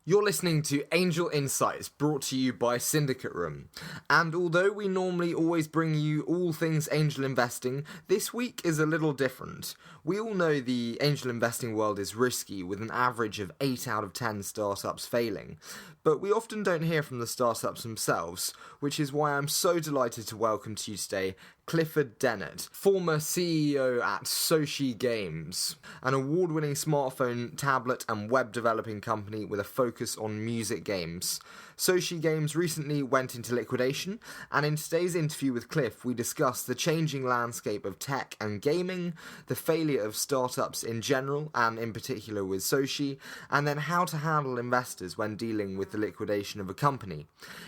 You're listening to Angel Insights, brought to you by SyndicateRoom. And although we normally always bring you all things angel investing, this week is a little different. We all know the angel investing world is risky, with an average of 8 out of 10 startups failing. But we often don't hear from the startups themselves, which is why I'm so delighted to welcome to you today Clifford Dennett, former CEO at Soshi Games, an award-winning smartphone, tablet and web developing company with a focus on music games. Soshi Games recently went into liquidation, and in today's interview with Cliff, we discuss the changing landscape of tech and gaming, the failure of startups in general, and in particular with Soshi, and then how to handle investors when dealing with the liquidation of a company.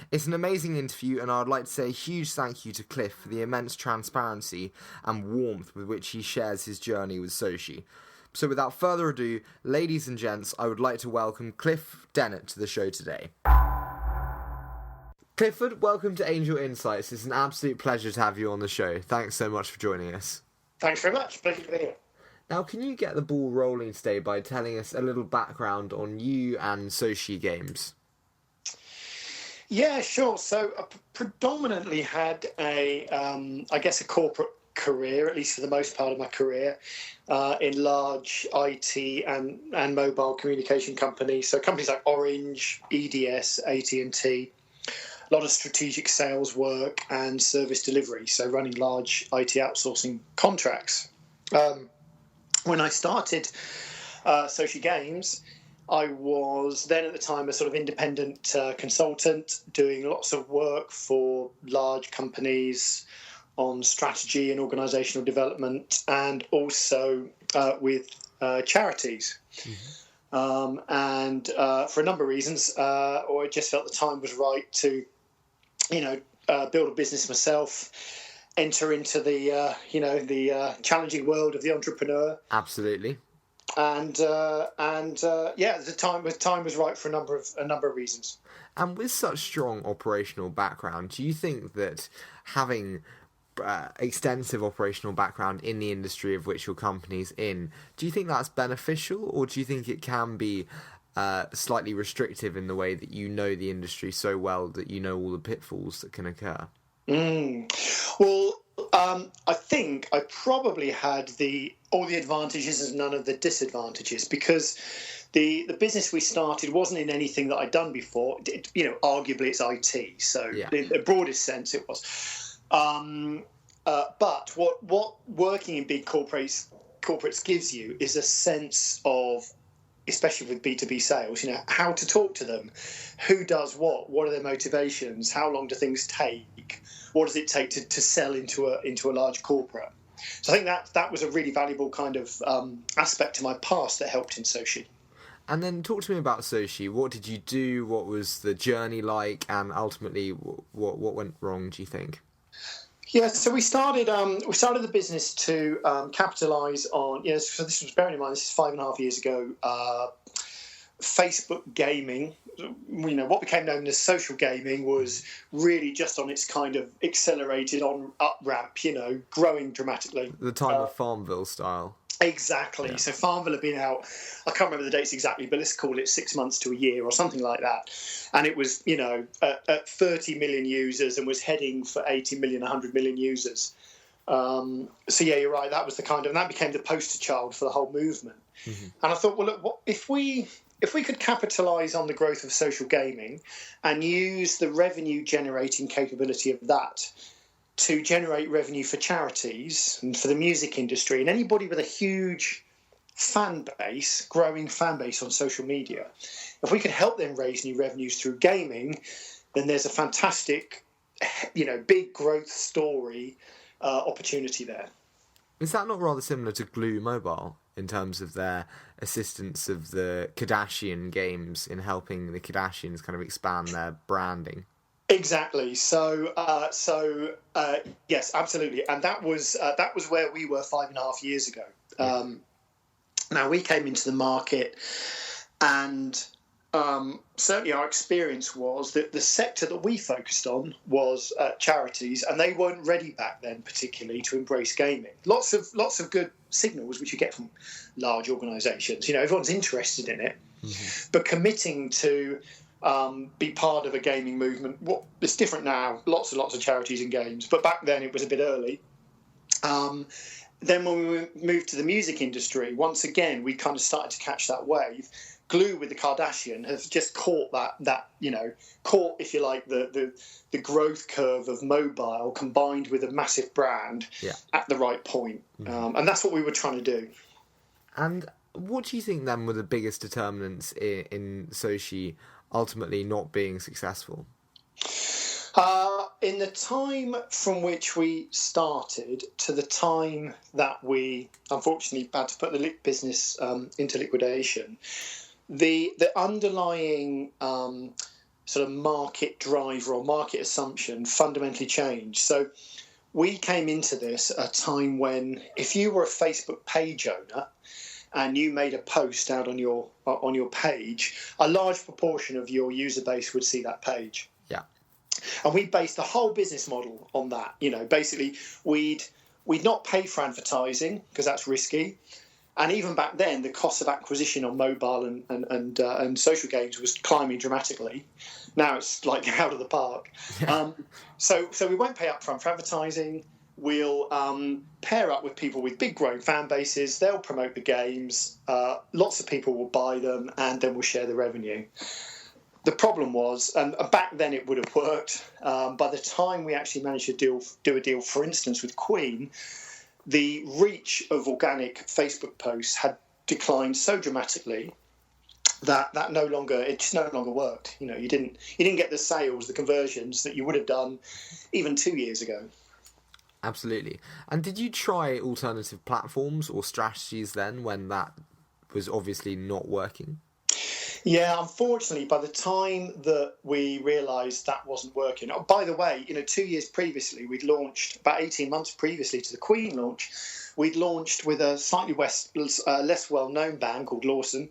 It's an amazing interview, and I'd like to say a huge thank you to Cliff for the immense transparency and warmth with which he shares his journey with Soshi. So without further ado, ladies and gents, I would like to welcome Cliff Dennett to the show today. Clifford, welcome to Angel Insights. It's an absolute pleasure to have you on the show. Thanks so much for joining us. Thanks very much. Pleasure to be here. Now, can you get the ball rolling today by telling us a little background on you and Soshi Games? Yeah, sure. So I predominantly had a corporate career, at least for the most part of my career, in large IT and mobile communication companies. So companies like Orange, EDS, AT&T, a lot of strategic sales work and service delivery, so running large IT outsourcing contracts. When I started Soshi Games, I was then at the time a sort of independent consultant doing lots of work for large companies on strategy and organisational development, and also with charities. Mm-hmm. And for a number of reasons, or I just felt the time was right to build a business myself, enter into the challenging world of the entrepreneur. Absolutely. And the time was right for a number of reasons. And with such strong operational background, do you think that having extensive operational background in the industry of which your company's in, do you think that's beneficial, or do you think it can be slightly restrictive in the way that you know the industry so well that you know all the pitfalls that can occur? Well, I think I probably had all the advantages and none of the disadvantages, because the business we started wasn't in anything that I'd done before. Arguably it's IT, so yeah. In the broadest sense it was. But what working in big corporates gives you is a sense of, especially with B2B sales, how to talk to them, who does what are their motivations, how long do things take, what does it take to sell into a large corporate. So I think that was a really valuable kind of aspect to my past that helped in Soshi. And then talk to me about Soshi. What did you do? What was the journey like? And ultimately, what went wrong, do you think? Yeah, so we started the business to capitalise on, so this was, bearing in mind, this is 5.5 years ago, Facebook gaming, what became known as social gaming, was really just on its kind of accelerated up ramp, growing dramatically. The time of Farmville style. Exactly. Yeah. So Farmville had been out, I can't remember the dates exactly, but let's call it 6 months to a year or something like that. And it was, at 30 million users and was heading for 80 million, 100 million users. So yeah, you're right. That was and that became the poster child for the whole movement. Mm-hmm. And I thought, well, look, if we could capitalise on the growth of social gaming and use the revenue generating capability of that to generate revenue for charities and for the music industry and anybody with a huge growing fan base on social media, if we could help them raise new revenues through gaming, then there's a fantastic, big growth story opportunity there. Is that not rather similar to Glue Mobile in terms of their assistance of the Kardashian games in helping the Kardashians kind of expand their branding? Exactly. So yes, absolutely. And that was where we were 5.5 years ago. Now we came into the market, and certainly our experience was that the sector that we focused on was charities, and they weren't ready back then particularly to embrace gaming. Lots of good signals which you get from large organisations. Everyone's interested in it, But committing to be part of a gaming movement, it's different now. Lots and lots of charities and games, but back then it was a bit early. Then when we moved to the music industry, once again we kind of started to catch that wave. Glue with the Kardashian has just caught caught, if you like, the growth curve of mobile combined with a massive brand at the right point. And that's what we were trying to do. And what do you think then were the biggest determinants in Soshi ultimately not being successful? In the time from which we started to the time that we unfortunately had to put the business into liquidation, the underlying sort of market driver or market assumption fundamentally changed. So we came into this at a time when if you were a Facebook page owner and you made a post out on your page, a large proportion of your user base would see that page. Yeah. And we based the whole business model on that. Basically, we'd not pay for advertising because that's risky. And even back then, the cost of acquisition on mobile and social games was climbing dramatically. Now it's like out of the park. So we won't pay up front for advertising. We'll pair up with people with big growing fan bases. They'll promote the games. Lots of people will buy them, and then we'll share the revenue. The problem was, and back then it would have worked, by the time we actually managed to do a deal, for instance, with Queen, the reach of organic Facebook posts had declined so dramatically that it just no longer worked. You didn't get the sales, the conversions that you would have done even 2 years ago. Absolutely. And did you try alternative platforms or strategies then when that was obviously not working? Yeah, unfortunately, by the time that we realised that wasn't working. Oh, by the way, 2 years previously, we'd launched, about 18 months previously to the Queen launch, we'd launched with a slightly less well-known band called Lawson.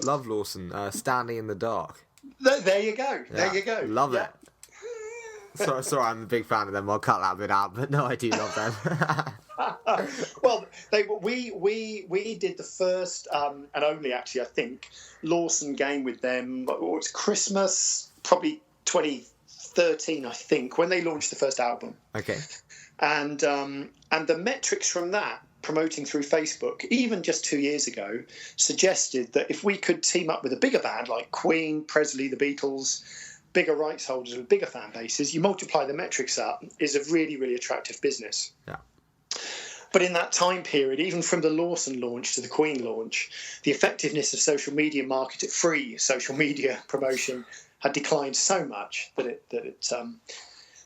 Love Lawson, Standing in the Dark. There you go. Yeah, there you go. Love it. Sorry, I'm a big fan of them. I'll cut that bit out, but no, I do love them. Well, we did the first and only, actually, I think, Lawson game with them. It was Christmas, probably 2013, I think, when they launched the first album. Okay. And the metrics from that, promoting through Facebook, even just 2 years ago, suggested that if we could team up with a bigger band like Queen, Presley, the Beatles, bigger rights holders with bigger fan bases, you multiply the metrics up, is a really, really attractive business. Yeah. But in that time period, even from the Lawson launch to the Queen launch, the effectiveness of social media free social media promotion had declined so much that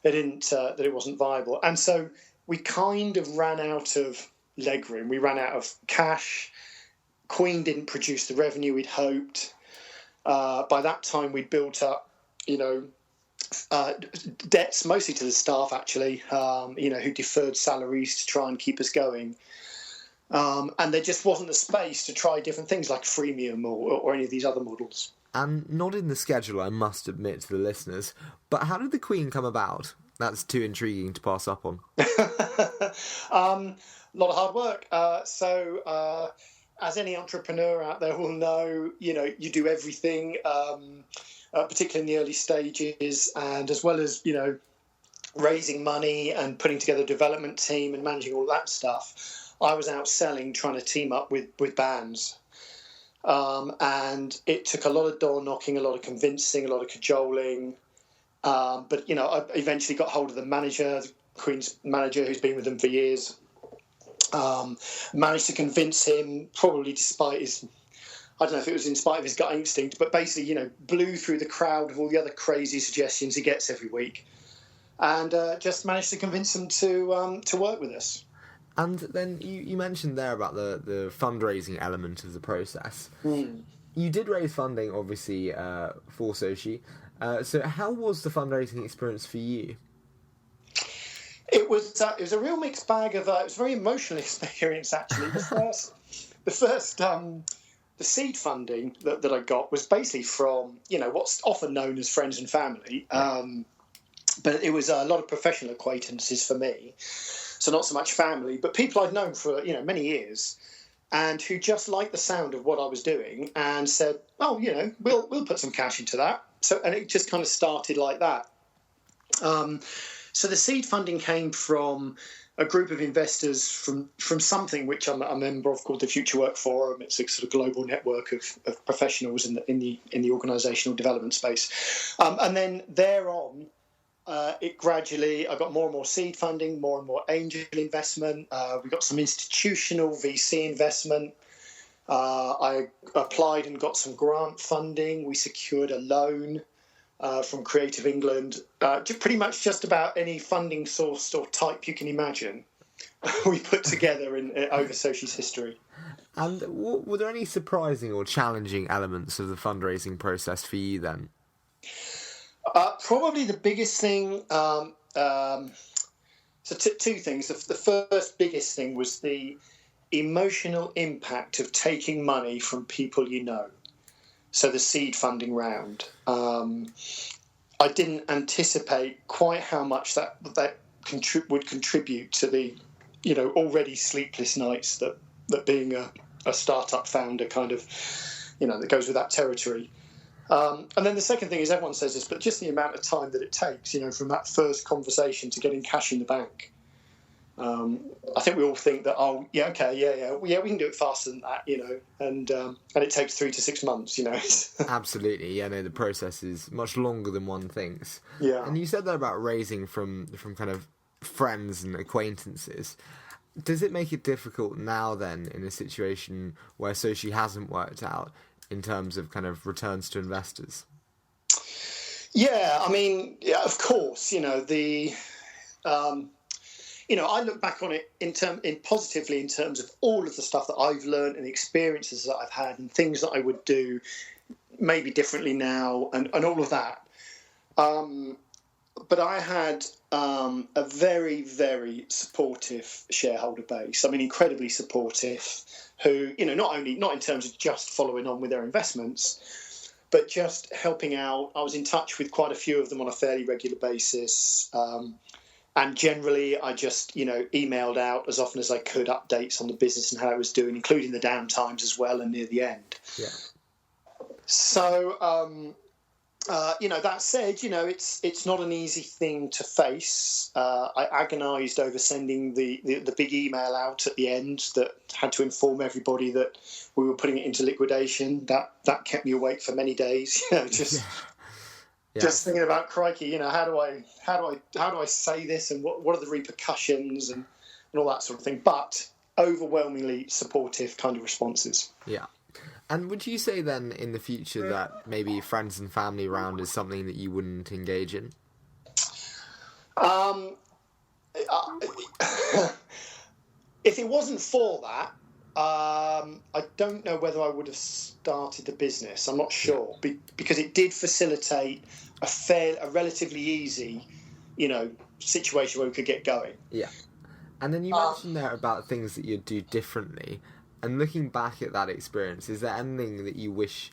it wasn't viable. And so we kind of ran out of legroom. We ran out of cash. Queen didn't produce the revenue we'd hoped. By that time, we'd built up debts, mostly to the staff, actually, who deferred salaries to try and keep us going. And there just wasn't the space to try different things like freemium or any of these other models. And not in the schedule, I must admit to the listeners, but how did the Queen come about? That's too intriguing to pass up on. A lot of hard work. As any entrepreneur out there will know, you do everything, particularly in the early stages, and as well as, raising money and putting together a development team and managing all that stuff, I was out selling, trying to team up with bands. And it took a lot of door knocking, a lot of convincing, a lot of cajoling. But I eventually got hold of the manager, the Queen's manager, who's been with them for years. Managed to convince him, probably despite his, I don't know if it was in spite of his gut instinct, but basically, blew through the crowd of all the other crazy suggestions he gets every week, and just managed to convince him to work with us. And then you mentioned there about the fundraising element of the process. You did raise funding, obviously, for Soshi. So how was the fundraising experience for you? It was a real mixed bag of. It was a very emotional experience, actually. The seed funding that I got was basically from what's often known as friends and family, but it was a lot of professional acquaintances for me. So not so much family, but people I'd known for many years. and who just liked the sound of what I was doing and said, "Oh, we'll put some cash into that." So, and it just kind of started like that. So the seed funding came from a group of investors from something which I'm a member of called the Future Work Forum. It's a sort of global network of professionals in the organisational development space, and then thereon. It gradually, I got more and more seed funding, more and more angel investment. We got some institutional VC investment. I applied and got some grant funding. We secured a loan from Creative England. Pretty much just about any funding source or type you can imagine, we put together over Soshi's history. And were there any surprising or challenging elements of the fundraising process for you then? Probably the biggest thing, so two things. The first biggest thing was the emotional impact of taking money from people you know. So the seed funding round. I didn't anticipate quite how much that would contribute to the, already sleepless nights that being a startup founder kind of, that goes with that territory. And then the second thing is, everyone says this, but just the amount of time that it takes, from that first conversation to getting cash in the bank. I think we all think that, we can do it faster than that, and it takes 3 to 6 months, Absolutely, the process is much longer than one thinks. Yeah. And you said that about raising from kind of friends and acquaintances. Does it make it difficult now then, in a situation where Soshi hasn't worked out, in terms of kind of returns to investors? Yeah, of course. I look back on it positively in terms of all of the stuff that I've learned and experiences that I've had and things that I would do maybe differently now and all of that. But I had a very, very supportive shareholder base. Incredibly supportive, who, not in terms of just following on with their investments, but just helping out. I was in touch with quite a few of them on a fairly regular basis. And generally, I just, emailed out as often as I could updates on the business and how it was doing, including the downtimes as well and near the end. Yeah. So, that said, it's not an easy thing to face. I agonised over sending the big email out at the end that had to inform everybody that we were putting it into liquidation. That kept me awake for many days. Just thinking about, crikey, how do I say this and what are the repercussions and all that sort of thing. But overwhelmingly supportive kind of responses. Yeah. And would you say then in the future that maybe friends and family round is something that you wouldn't engage in? If it wasn't for that, I don't know whether I would have started the business. I'm not sure, because it did facilitate a relatively easy, situation where we could get going. Yeah. And then you mentioned there about things that you'd do differently. And looking back at that experience, is there anything that you wish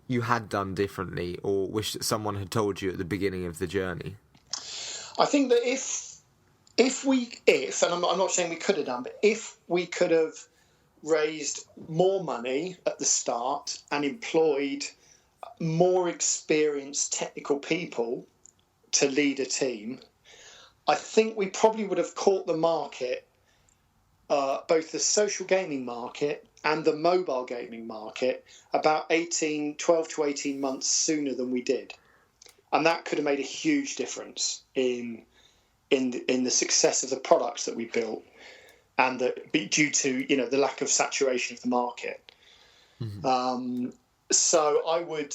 you had done differently or wish that someone had told you at the beginning of the journey? I think that and I'm not saying we could have done, but if we could have raised more money at the start and employed more experienced technical people to lead a team, I think we probably would have caught the market, both the social gaming market and the mobile gaming market, about 12 to 18 months sooner than we did. And that could have made a huge difference in the success of the products that we built, and due to the lack of saturation of the market. Mm-hmm. So I would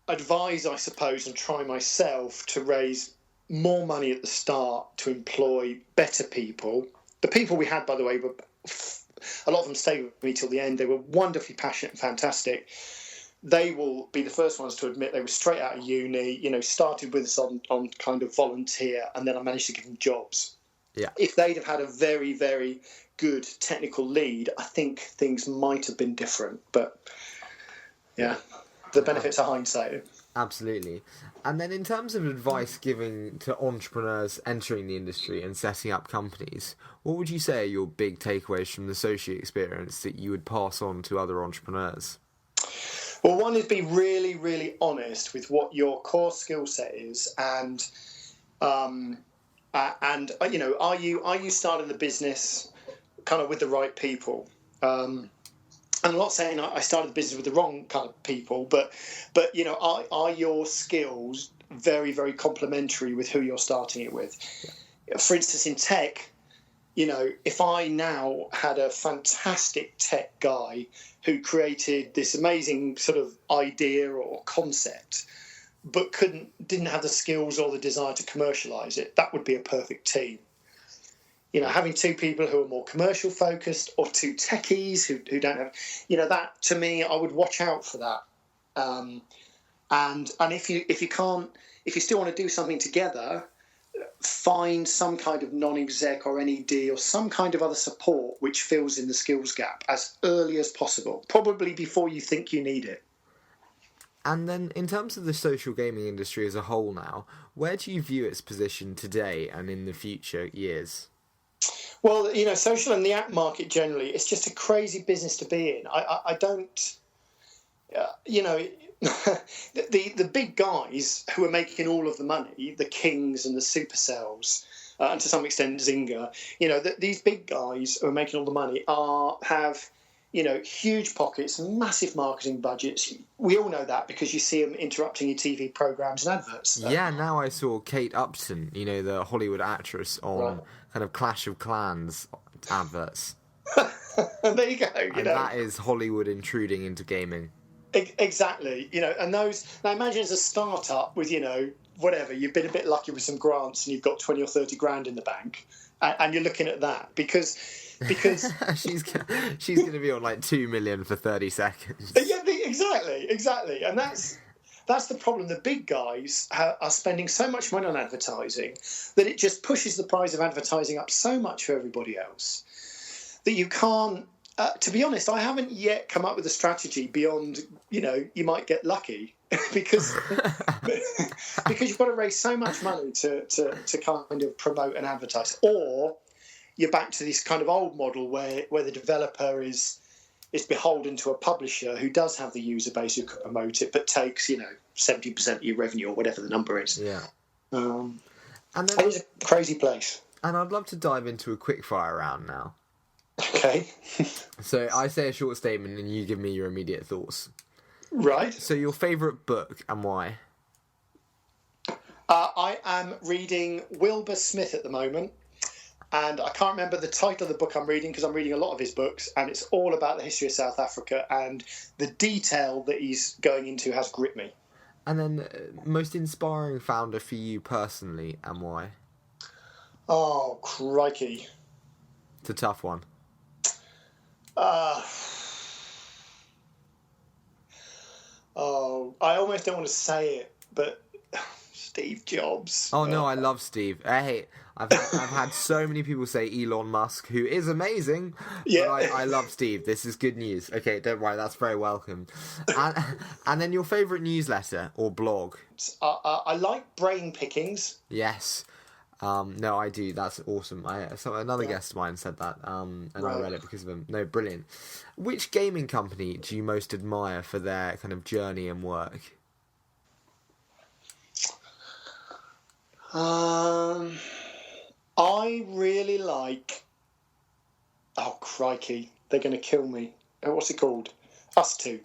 advise, I suppose, and try myself to raise more money at the start to employ better people. The people we had, by the way, a lot of them stayed with me till the end. They were wonderfully passionate and fantastic. They will be the first ones to admit they were straight out of uni, started with us on kind of volunteer, and then I managed to give them jobs. Yeah. If they'd have had a very, very good technical lead, I think things might have been different. But, yeah. the benefits of hindsight. Absolutely. And then in terms of advice giving to entrepreneurs entering the industry and setting up companies, what would you say are your big takeaways from the Soshi experience that you would pass on to other entrepreneurs? Well, one is be really, really honest with what your core skill set is, and are you starting the business kind of with the right people? I'm not saying I started the business with the wrong kind of people, but are your skills very, very complementary with who you're starting it with? Yeah. For instance, in tech, if I now had a fantastic tech guy who created this amazing sort of idea or concept, but didn't have the skills or the desire to commercialize it, that would be a perfect team. Having two people who are more commercial focused or two techies who don't have, that to me, I would watch out for that. And if you still want to do something together, find some kind of non-exec or NED or some kind of other support which fills in the skills gap as early as possible, probably before you think you need it. And then in terms of the social gaming industry as a whole now, where do you view its position today and in the future years? Well, social and the app market generally, it's just a crazy business to be in. I don't, the big guys who are making all of the money, the Kings and the Supercells, and to some extent Zynga, these big guys who are making all the money have huge pockets, massive marketing budgets. We all know that because you see them interrupting your TV programs and adverts. Yeah, now I saw Kate Upton, the Hollywood actress, on kind of Clash of Clans adverts. There you go. That is Hollywood intruding into gaming. Exactly. And those. Now imagine as a startup with whatever, you've been a bit lucky with some grants and you've got 20 or 30 grand in the bank, and you're looking at that because she's going to be on like 2 million for 30 seconds. Yeah, exactly, and that's the problem. The big guys are spending so much money on advertising that it just pushes the price of advertising up so much for everybody else that you can't. To be honest, I haven't yet come up with a strategy beyond you might get lucky because you've got to raise so much money to kind of promote and advertise, or you're back to this kind of old model where the developer is beholden to a publisher who does have the user base who can promote it, but takes 70% of your revenue or whatever the number is. Yeah, and then, it was a crazy place. And I'd love to dive into a quickfire round now. Okay. So I say a short statement and you give me your immediate thoughts. Right. So your favourite book and why? I am reading Wilbur Smith at the moment. And I can't remember the title of the book I'm reading because I'm reading a lot of his books, and it's all about the history of South Africa, and the detail that he's going into has gripped me. And then, most inspiring founder for you personally, and why? Oh, crikey. It's a tough one. I almost don't want to say it, but Steve Jobs. Oh no, I love Steve. Hey, I've had so many people say Elon Musk, who is amazing. Yeah, but I love Steve. This is good news. Okay, don't worry, that's very welcome. And then your favourite newsletter or blog? I like Brain Pickings. Yes. No, I do. That's awesome. Another guest of mine said that, and right. I read it because of him. No, brilliant. Which gaming company do you most admire for their kind of journey and work? I really like. Oh crikey! They're going to kill me. What's it called? Us2.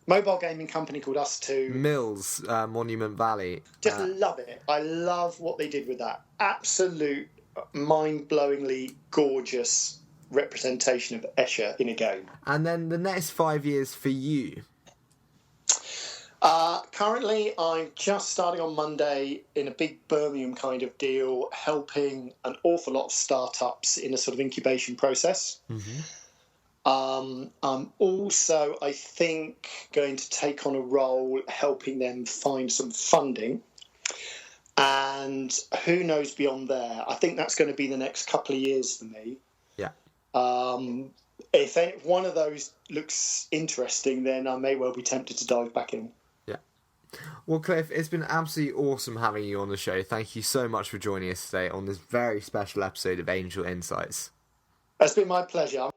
Mobile gaming company called Us2. Mills, Monument Valley. Just love it. I love what they did with that. Absolute, mind-blowingly gorgeous representation of Escher in a game. And then the next 5 years for you? Currently, I'm just starting on Monday in a big Birmingham kind of deal, helping an awful lot of startups in a sort of incubation process. Mm-hmm. I'm also, I think, going to take on a role helping them find some funding. And who knows beyond there? I think that's going to be the next couple of years for me. Yeah. if one of those looks interesting, then I may well be tempted to dive back in. Yeah. Well, Cliff, it's been absolutely awesome having you on the show. Thank you so much for joining us today on this very special episode of Angel Insights. It's been my pleasure.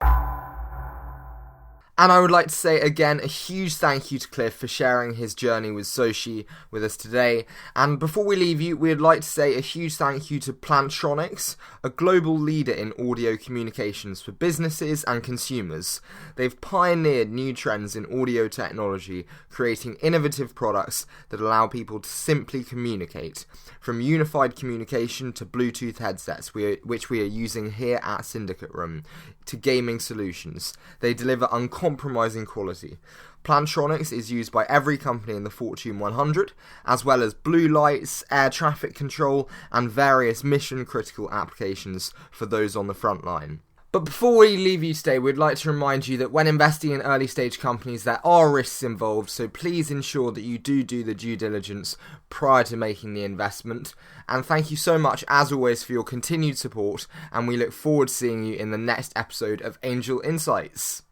And I would like to say again a huge thank you to Cliff for sharing his journey with Soshi with us today. And before we leave you, we'd like to say a huge thank you to Plantronics, a global leader in audio communications for businesses and consumers. They've pioneered new trends in audio technology, creating innovative products that allow people to simply communicate. From unified communication to Bluetooth headsets, which we are using here at SyndicateRoom, to gaming solutions. They deliver uncompromising quality. Plantronics is used by every company in the Fortune 100, as well as blue lights, air traffic control, and various mission-critical applications for those on the front line. But before we leave you today, we'd like to remind you that when investing in early-stage companies, there are risks involved, so please ensure that you do the due diligence prior to making the investment. And thank you so much, as always, for your continued support, and we look forward to seeing you in the next episode of Angel Insights.